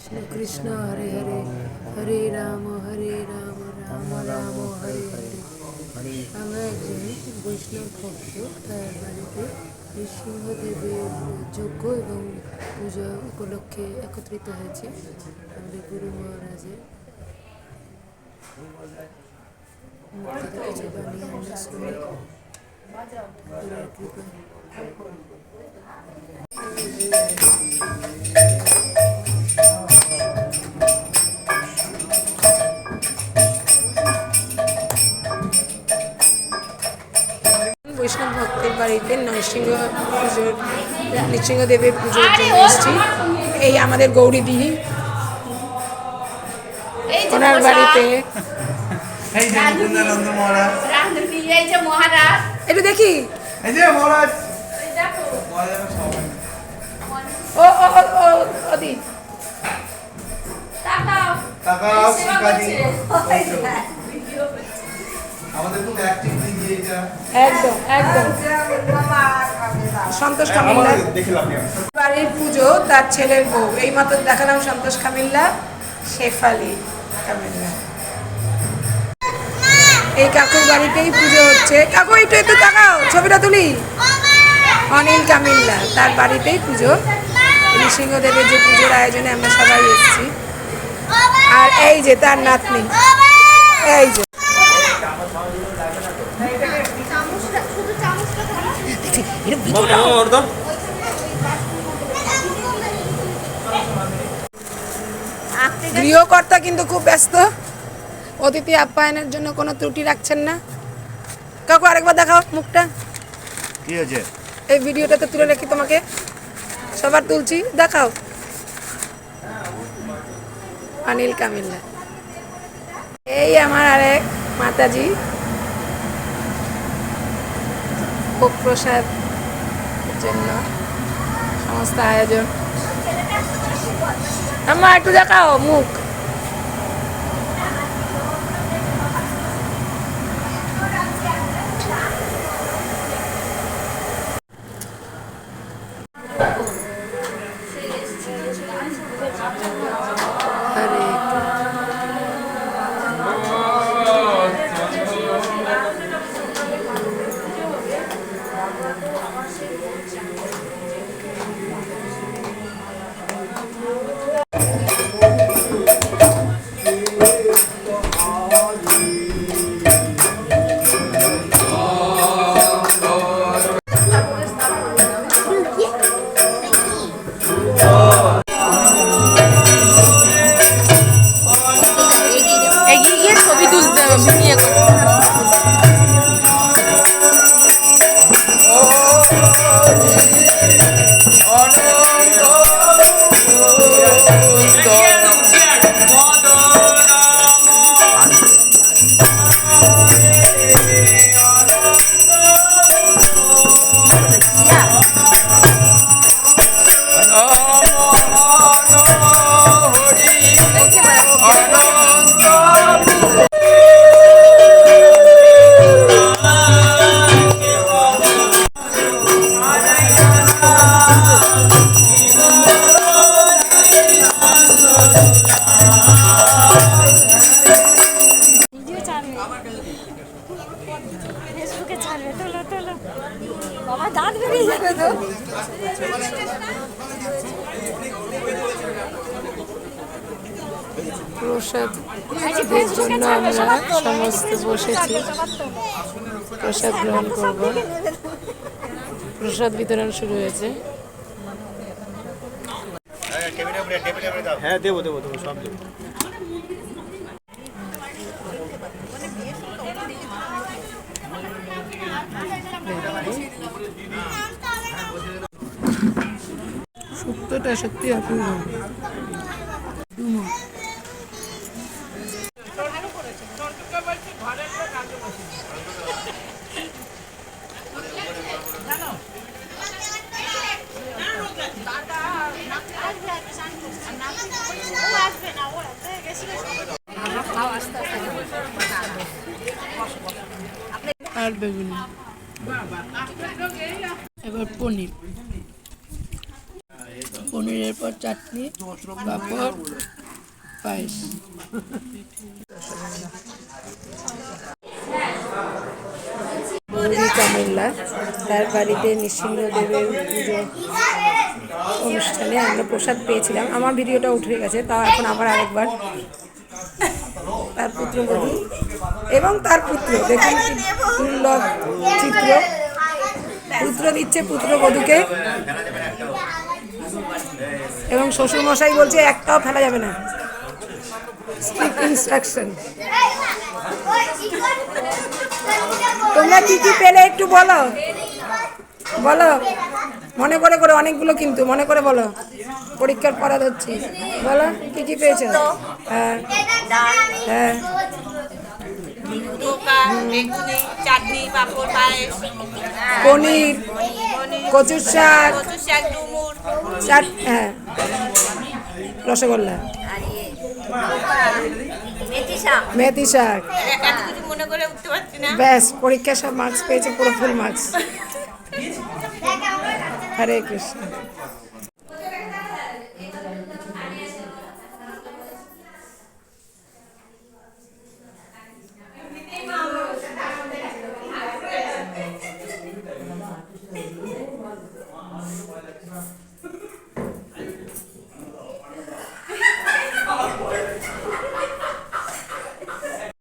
कृष्ण हरे हरे हरे राम राम राम हरे हरे। আমরা একজন বৈষ্ণব ভক্ত, তার বাড়িতে নৃসিংহদেবের যজ্ঞ এবং পূজা উপলক্ষে একত্রিত হয়েছে। আমাদের গুরু মহারাজের মুখ থেকে কিছু বাণী আমরা শুনি ঠাকুরের কৃপায়। বৈষ্ণব ভক্তের বাড়িতে নৃসিংহদেবের পুজোর জন্য এসেছি। এই আমাদের গৌরীদি, ওনার বাড়িতে একটু দেখি। ও দি একদম একদম সন্তোষ কামিল্লা বাড়ির পুজো, তার ছেলের বউ। এই মাত্র দেখালাম সন্তোষ কামিল্লা, শেফালি কামিল্লা। এই কাকুর বাড়িতেই পুজো হচ্ছে। কাকু একটু একটু তাকাও, ছবিটা তুলি। অনিল কামিল্লা, তার বাড়িতেই পুজো। নৃসিংহদেবের যে পুজোর আয়োজনে আমরা সবাই এসেছি। আর এই যে তার নাতনি, এই যে গৃহকর্তা কিন্তু খুব ব্যস্ত, অতিথি আপ্যায়নের জন্য কোনো ত্রুটি রাখছেন না। কাকু আরেকবার দেখাও মুখটা। কি হয়েছে? এই ভিডিওটাতে তুলে রাখি, তোমাকে সবার তুলছি, দেখাও। অনিল কামিল্লা। এই আমার আরেক মাতাজি, ভোগ প্রসাদ জন্য সমস্ত আয়োজন। আম্মা একটু দেখাও মুখ। প্রসাদের জন্য আমরা সমস্ত বসেছি, প্রসাদ গ্রহণ করব। প্রসাদ বিতরণ শুরু হয়েছে। হ্যাঁ দেবো দেবো দেবো, সব দেবো। শুক্তটা সত্যি অপূর্ব। আর বেগুনি, এবার পনির। পনিরের পর চাটনি, পাঁপড়, পায়েস। গৌরী কামিল্লা তার বাড়িতে নৃসিংহদেবের পুজো অনুষ্ঠানে আমরা প্রসাদ পেয়েছিলাম। আমার ভিডিওটা উঠে গেছে, তাও এখন আবার আরেকবার। তার পুত্রবধূ এবং তার পুত্র, দেখুন কি দুর্লভ চিত্র। পুত্র দিচ্ছে পুত্রবধূকে এবং শ্বশুরমশাই বলছে একটাও ফেলা যাবে না, স্ট্রিক্ট ইনস্ট্রাকশন। তোমরা কি কি পেলে একটু বলো, বলো মনে করে করে, অনেকগুলো কিন্তু মনে করে বলো, পরীক্ষার পড়া ধরছি। বলো কি কি পেয়েছো? হ্যাঁ হ্যাঁ, চাটনি, পাঁপড়, পায়েস, পনির, কচুর শাক, কচুর শাক, ডুমুর, হ্যাঁ, রসগোল্লা, মেথি শাক। এত কিছু মনে করে উঠতে পারছি না। ব্যাস, পরীক্ষায় সব মার্কস পেয়েছে, পুরো ফুল মার্কস। হরে কৃষ্ণ।